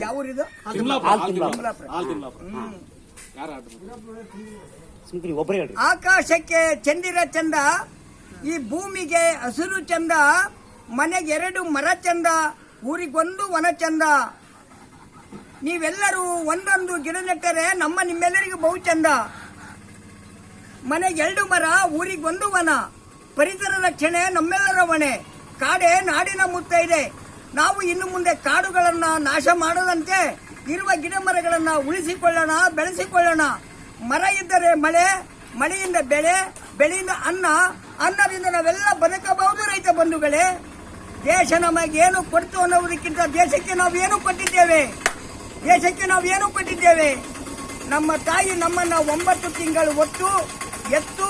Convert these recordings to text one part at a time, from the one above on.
ಯಾವ ಊರಿದು? ಆಕಾಶಕ್ಕೆ ಚಂದಿರ ಚಂದ, ಈ ಭೂಮಿಗೆ ಹಸಿರು ಚಂದ, ಮನೆಗೆ 2 ಮರ ಚಂದ, ಊರಿಗೊಂದು ವನ ಚಂದ. ನೀವೆಲ್ಲರೂ ಒಂದೊಂದು ಗಿಡ ನೆಟ್ಟರೆ ನಿಮ್ಮೆಲ್ಲರಿಗೂ ಬಹು ಚಂದ. ಮನೆಗೆ 2 ಮರ, ಊರಿಗೊಂದು ವನ, ಪರಿಸರ ರಕ್ಷಣೆ ನಮ್ಮೆಲ್ಲರ ಹೊಣೆ. ಕಾಡೇ ನಾಡಿನ ಮುತ್ತೈದೆ. ನಾವು ಇನ್ನು ಮುಂದೆ ಕಾಡುಗಳನ್ನ ನಾಶ ಮಾಡದಂತೆ ಇರುವ ಗಿಡ ಮರಗಳನ್ನ ಉಳಿಸಿಕೊಳ್ಳೋಣ, ಬೆಳೆಸಿಕೊಳ್ಳೋಣ. ಮರ ಇದ್ದರೆ ಮಳೆ, ಮಳೆಯಿಂದ ಬೆಳೆ, ಬೆಳೆಯಿಂದ ಅನ್ನ, ಅನ್ನದಿಂದ ನಾವೆಲ್ಲ ಬದುಕಬಹುದು. ರೈತ ಬಂಧುಗಳೇ, ದೇಶ ನಮಗೇನು ಕೊಡ್ತು ಅನ್ನೋದಕ್ಕಿಂತ ದೇಶಕ್ಕೆ ನಾವೇನು ಕೊಟ್ಟಿದ್ದೇವೆ. ನಮ್ಮ ತಾಯಿ ನಮ್ಮನ್ನ 9 ತಿಂಗಳು ಹೊತ್ತು ಎತ್ತು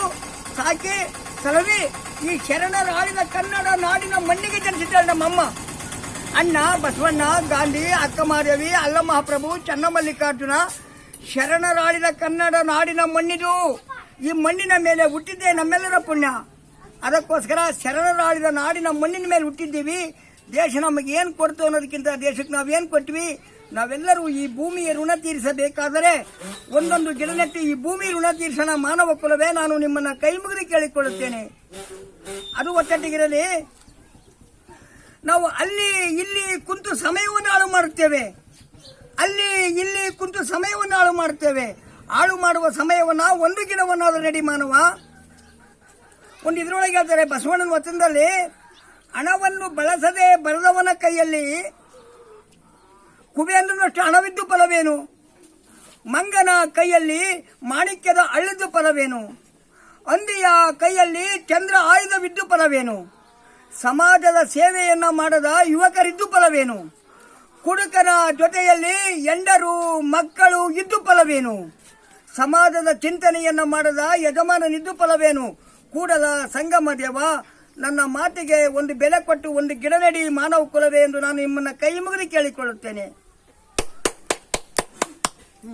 ಸಾಕಿ ಸಲವಿ ಈ ಶರಣರ ಆಳಿದ ಕನ್ನಡ ನಾಡಿನ ಮಣ್ಣಿಗೆ ಜನಿಸಿದ್ದಾಳೆ ನಮ್ಮಮ್ಮ. ಅಣ್ಣ ಬಸವಣ್ಣ, ಗಾಂಧಿ, ಅಕ್ಕ ಮಹಾದೇವಿ, ಅಲ್ಲ ಮಹಾಪ್ರಭು, ಚನ್ನಮಲ್ಲಿಕಾರ್ಜುನ, ಶರಣರಾಳಿದ ಕನ್ನಡ ನಾಡಿನ ಮಣ್ಣಿದು. ಈ ಮಣ್ಣಿನ ಮೇಲೆ ಹುಟ್ಟಿದ್ದೇ ನಮ್ಮೆಲ್ಲರ ಪುಣ್ಯ. ಅದಕ್ಕೋಸ್ಕರ ಶರಣರಾಳಿದ ನಾಡಿನ ಮಣ್ಣಿನ ಮೇಲೆ ಹುಟ್ಟಿದ್ದೀವಿ. ದೇಶ ನಮಗೆ ಏನು ಕೊಡ್ತು ಅನ್ನೋದಕ್ಕಿಂತ ದೇಶಕ್ಕೆ ನಾವೇನು ಕೊಟ್ವಿ. ನಾವೆಲ್ಲರೂ ಈ ಭೂಮಿಯ ಋಣ ತೀರಿಸಬೇಕಾದರೆ ಒಂದೊಂದು ಗಿಡ ನೆಟ್ಟು ಈ ಭೂಮಿ ಋಣ ತೀರಿಸೋಣ ಮಾನವ ಕುಲವೇ. ನಾನು ನಿಮ್ಮನ್ನ ಕೈ ಮುಗಿದು ಕೇಳಿಕೊಳ್ಳುತ್ತೇನೆ. ಅದು ಒತ್ತಟ್ಟಿಗಿರಲಿ. ನಾವು ಅಲ್ಲಿ ಇಲ್ಲಿ ಕುಂತು ಸಮಯವನ್ನು ಹಾಳು ಮಾಡುತ್ತೇವೆ. ಹಾಳು ಮಾಡುವ ಸಮಯವನ್ನ ಒಂದು ಗಿಡವನ್ನಾದರೂ ರೆಡಿ ಮಾನವ. ಒಂದು ಇದ್ರೊಳಗೆ ಹೇಳ್ತಾರೆ ಬಸವಣ್ಣನ ವಚನದಲ್ಲಿ, ಹಣವನ್ನು ಬಳಸದೆ ಬರೆದವನ ಕೈಯಲ್ಲಿ ಕುಬೇಂದ್ರನಷ್ಟು ಹಣವಿದ್ದು ಫಲವೇನು, ಮಂಗನ ಕೈಯಲ್ಲಿ ಮಾಣಿಕ್ಯದ ಅಳ್ಳಿದ್ದು ಫಲವೇನು, ಹಂದಿಯ ಕೈಯಲ್ಲಿ ಚಂದ್ರ ಆಯುಧವಿದ್ದು ಫಲವೇನು, ಸಮಾಜದ ಸೇವೆಯನ್ನ ಮಾಡದ ಯುವಕರಿದ್ದು ಫಲವೇನು, ಕುಡುಕನ ಜೊತೆಯಲ್ಲಿ ಹೆಂಡರು ಮಕ್ಕಳು ಇದ್ದು ಫಲವೇನು, ಸಮಾಜದ ಚಿಂತನೆಯನ್ನ ಮಾಡದ ಯಜಮಾನನಿದ್ದು ಫಲವೇನು. ಕೂಡಲ ಸಂಗಮ ದೇವ, ನನ್ನ ಮಾತಿಗೆ ಒಂದು ಬೆಲೆ ಕೊಟ್ಟು ಒಂದು ಗಿಡ ನೆಡಿ ಮಾನವ ಕುಲವೇ ಎಂದು ನಾನು ನಿಮ್ಮನ್ನ ಕೈ ಮುಗಿದು ಕೇಳಿಕೊಳ್ಳುತ್ತೇನೆ.